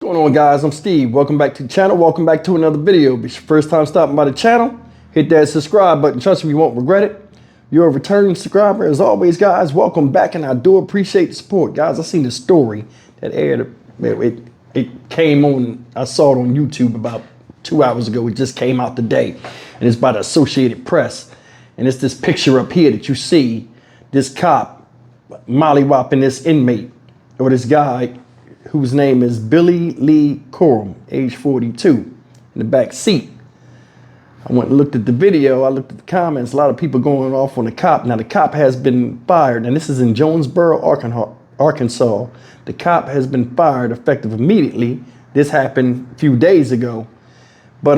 What's going on, guys? I'm Steve. Welcome back to the channel. Welcome back to another video. If it's your first time stopping by the channel, hit that subscribe button. Trust me, you won't regret it. You're a returning subscriber. As always, guys, welcome back, and I do appreciate the support. Guys, I seen the story that aired. It came on, I saw it on YouTube about 2 hours ago. It just came out today, and it's by the Associated Press. And it's this picture up here that you see, this cop mollywopping this inmate, or this guy whose name is Billy Lee Corum, age 42, in the back seat. I went and looked at the video. I looked at the comments. A lot of people going off on the cop. Now, the cop has been fired, and this is in Jonesboro, Arkansas. The cop has been fired effective immediately. This happened a few days ago. But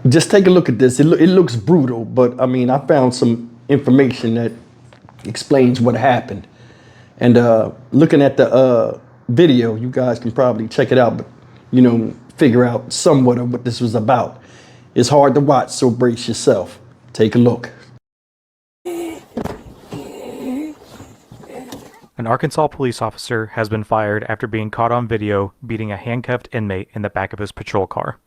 just take a look at this. It looks brutal, but I mean, I found some information that explains what happened. And looking at the video, you guys can probably check it out, but you know, figure out somewhat of what this was about. It's hard to watch, so brace yourself. Take a look. An Arkansas police officer has been fired after being caught on video beating a handcuffed inmate in the back of his patrol car.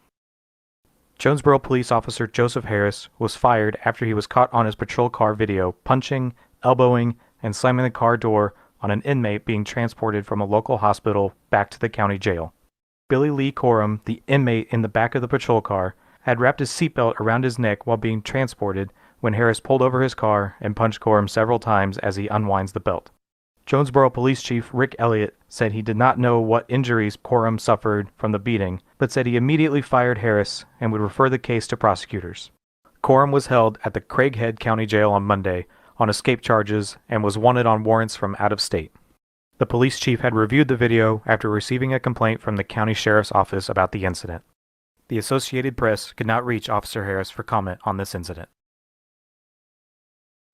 Jonesboro police officer Joseph Harris was fired after he was caught on his patrol car video punching, elbowing, and slamming the car door on an inmate being transported from a local hospital back to the county jail. Billy Lee Corum, the inmate in the back of the patrol car, had wrapped his seatbelt around his neck while being transported when Harris pulled over his car and punched Corum several times as he unwinds the belt. Jonesboro Police Chief Rick Elliott said he did not know what injuries Corum suffered from the beating, but said he immediately fired Harris and would refer the case to prosecutors. Corum was held at the Craighead County Jail on Monday on escape charges and was wanted on warrants from out of state. The police chief had reviewed the video after receiving a complaint from the county sheriff's office about the incident. The Associated Press could not reach Officer Harris for comment on this incident.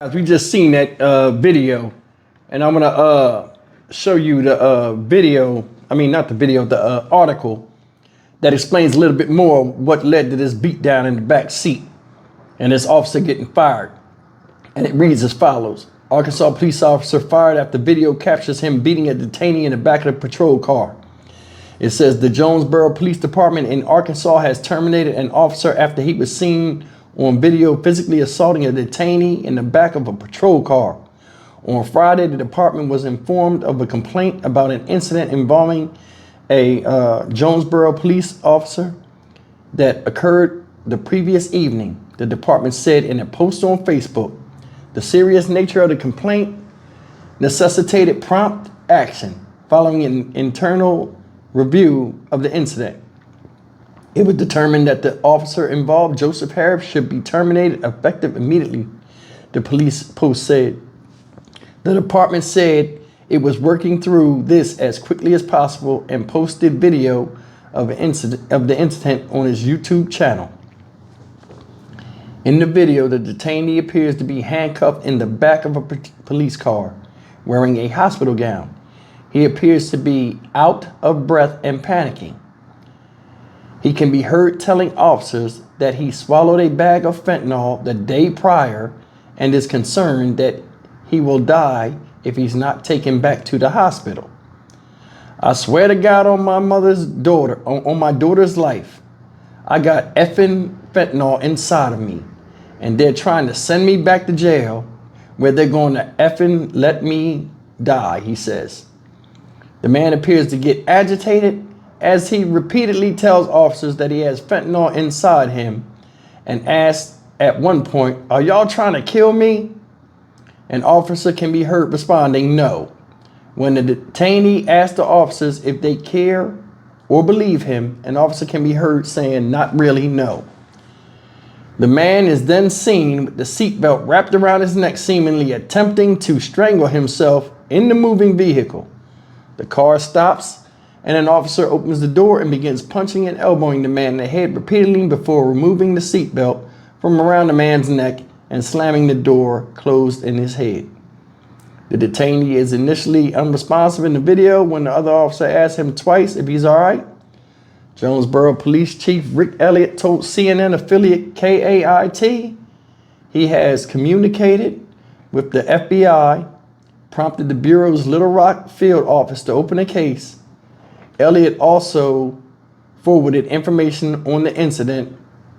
As we just seen that video, and I'm gonna show you the video. I mean, not the video, the article that explains a little bit more what led to this beatdown in the back seat and this officer getting fired. And it reads as follows. Arkansas police officer fired after video captures him beating a detainee in the back of the patrol car. It says the Jonesboro Police Department in Arkansas has terminated an officer after he was seen on video physically assaulting a detainee in the back of a patrol car. On Friday, the department was informed of a complaint about an incident involving a Jonesboro police officer that occurred the previous evening. The department said in a post on Facebook, the serious nature of the complaint necessitated prompt action following an internal review of the incident. It was determined that the officer involved, Joseph Harris, should be terminated effective immediately, the police post said. The department said it was working through this as quickly as possible and posted video of the incident on its YouTube channel. In the video, the detainee appears to be handcuffed in the back of a police car, wearing a hospital gown. He appears to be out of breath and panicking. He can be heard telling officers that he swallowed a bag of fentanyl the day prior and is concerned that he will die if he's not taken back to the hospital. I swear to God on my daughter's life, I got effing fentanyl inside of me. And they're trying to send me back to jail where they're going to effing let me die, he says. The man appears to get agitated as he repeatedly tells officers that he has fentanyl inside him and asks at one point, "Are y'all trying to kill me?" An officer can be heard responding, "No." When the detainee asks the officers if they care or believe him, an officer can be heard saying, "Not really, no." The man is then seen with the seatbelt wrapped around his neck, seemingly attempting to strangle himself in the moving vehicle. The car stops and an officer opens the door and begins punching and elbowing the man in the head repeatedly before removing the seatbelt from around the man's neck and slamming the door closed in his head. The detainee is initially unresponsive in the video when the other officer asks him twice if he's all right. Jonesboro Police Chief Rick Elliott told CNN affiliate KAIT he has communicated with the FBI, prompted the Bureau's Little Rock field office to open a case. Elliott also forwarded information on the incident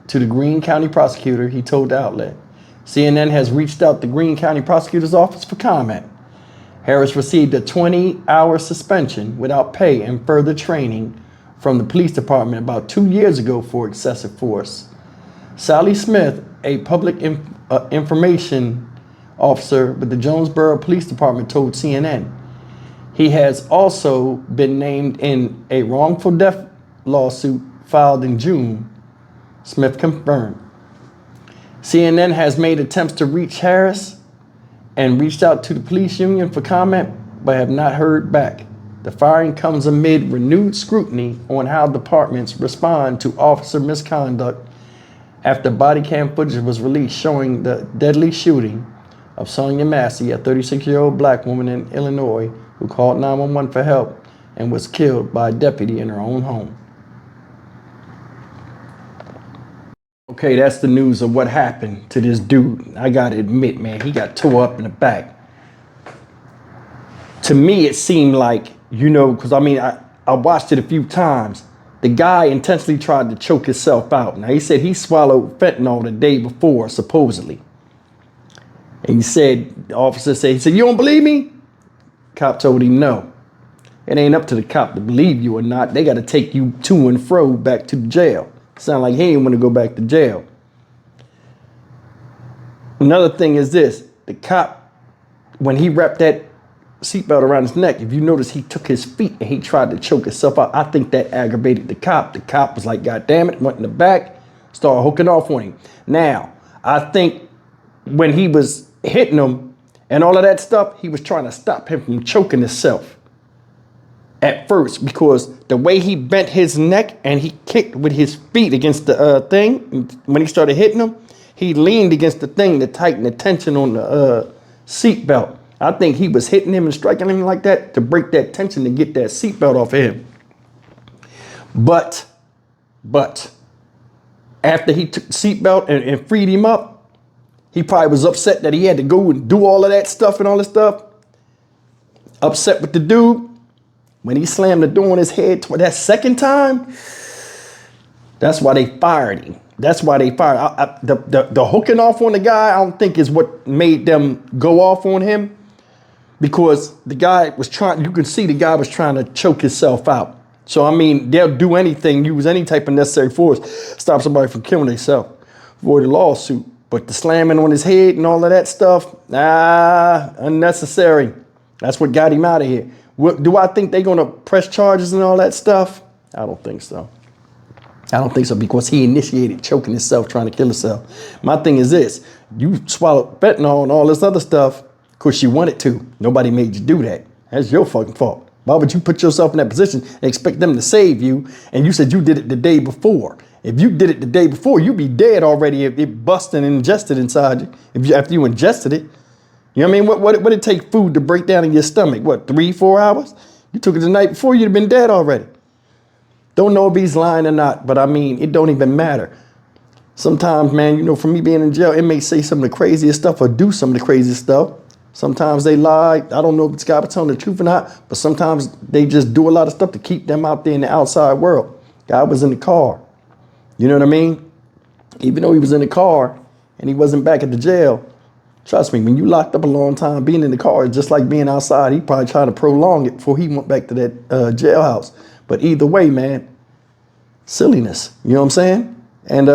to the Greene County prosecutor, he told the outlet. CNN has reached out to Greene County prosecutor's office for comment. Harris received a 20-hour suspension without pay and further training from the police department about 2 years ago for excessive force. Sally Smith, a public information officer with the Jonesboro Police Department, told CNN. He has also been named in a wrongful death lawsuit filed in June, Smith confirmed. CNN has made attempts to reach Harris and reached out to the police union for comment, but have not heard back. The firing comes amid renewed scrutiny on how departments respond to officer misconduct after body cam footage was released showing the deadly shooting of Sonia Massey, a 36-year-old black woman in Illinois who called 911 for help and was killed by a deputy in her own home. Okay, that's the news of what happened to this dude. I gotta admit, man, he got tore up in the back. To me, it seemed like, you know, because I mean, I watched it a few times. The guy intentionally tried to choke himself out. Now, he said he swallowed fentanyl the day before, supposedly. And he said, the officer said, he said, "You don't believe me?" Cop told him no. It ain't up to the cop to believe you or not. They got to take you to and fro back to the jail. Sound like he ain't want to go back to jail. Another thing is this. The cop, when he wrapped that seatbelt around his neck, if you notice, he took his feet and he tried to choke himself out. I think that aggravated the cop. The cop was like, God damn it, went in the back, started hooking off on him. Now, I think when he was hitting him and all of that stuff, he was trying to stop him from choking himself at first, because the way he bent his neck and he kicked with his feet against the thing, when he started hitting him, he leaned against the thing to tighten the tension on the seatbelt. I think he was hitting him and striking him like that to break that tension to get that seatbelt off of him. But after he took the seatbelt and freed him up, he probably was upset that he had to go and do all of that stuff and all this stuff. Upset with the dude. When he slammed the door on his head that second time, that's why they fired him. That's why they fired. The hooking off on the guy, I don't think is what made them go off on him, because the guy was trying, you can see the guy was trying to choke himself out. So, I mean, they'll do anything, use any type of necessary force, stop somebody from killing themselves, avoid a lawsuit. But the slamming on his head and all of that stuff, unnecessary. That's what got him out of here. Do I think they're going to press charges and all that stuff? I don't think so. I don't think so, because he initiated choking himself, trying to kill himself. My thing is this. You swallowed fentanyl and all this other stuff because you wanted to. Nobody made you do that. That's your fucking fault. Why would you put yourself in that position and expect them to save you? And you said you did it the day before. If you did it the day before, you'd be dead already if it busted and ingested inside you. After you ingested it. You know what I mean? What it take food to break down in your stomach? What, 3-4 hours? You took it the night before, you'd have been dead already. Don't know if he's lying or not, but I mean, it don't even matter. Sometimes, man, you know, for me being in jail, it may say some of the craziest stuff or do some of the craziest stuff. Sometimes they lie. I don't know if this guy was telling the truth or not, but sometimes they just do a lot of stuff to keep them out there in the outside world. Guy was in the car. You know what I mean? Even though he was in the car and he wasn't back at the jail, trust me, when you locked up a long time, being in the car is just like being outside. He probably tried to prolong it before he went back to that jailhouse. But either way, man, silliness. You know what I'm saying? And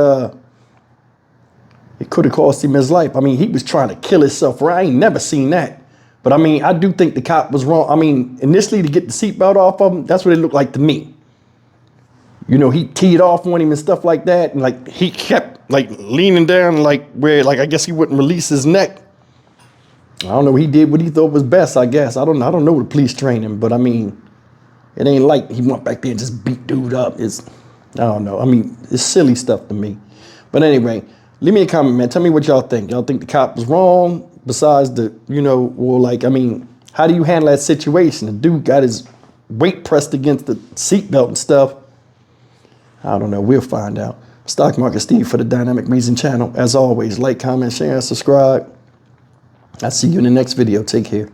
it could have cost him his life. I mean, he was trying to kill himself. I ain't never seen that. But I mean, I do think the cop was wrong. I mean, initially to get the seatbelt off of him, that's what it looked like to me. You know, he teed off on him and stuff like that. And like, he kept like leaning down, like where, like, I guess he wouldn't release his neck. I don't know. He did what he thought was best, I guess. I don't know the police trained him, but I mean, it ain't like he went back there and just beat dude up. I don't know. I mean, it's silly stuff to me. But anyway, leave me a comment, man. Tell me what y'all think. Y'all think the cop was wrong besides the, you know, or like, I mean, how do you handle that situation? The dude got his weight pressed against the seatbelt and stuff. I don't know. We'll find out. Stock Market Steve for the Dynamic Reason channel. As always, like, comment, share, and subscribe. I'll see you in the next video. Take care.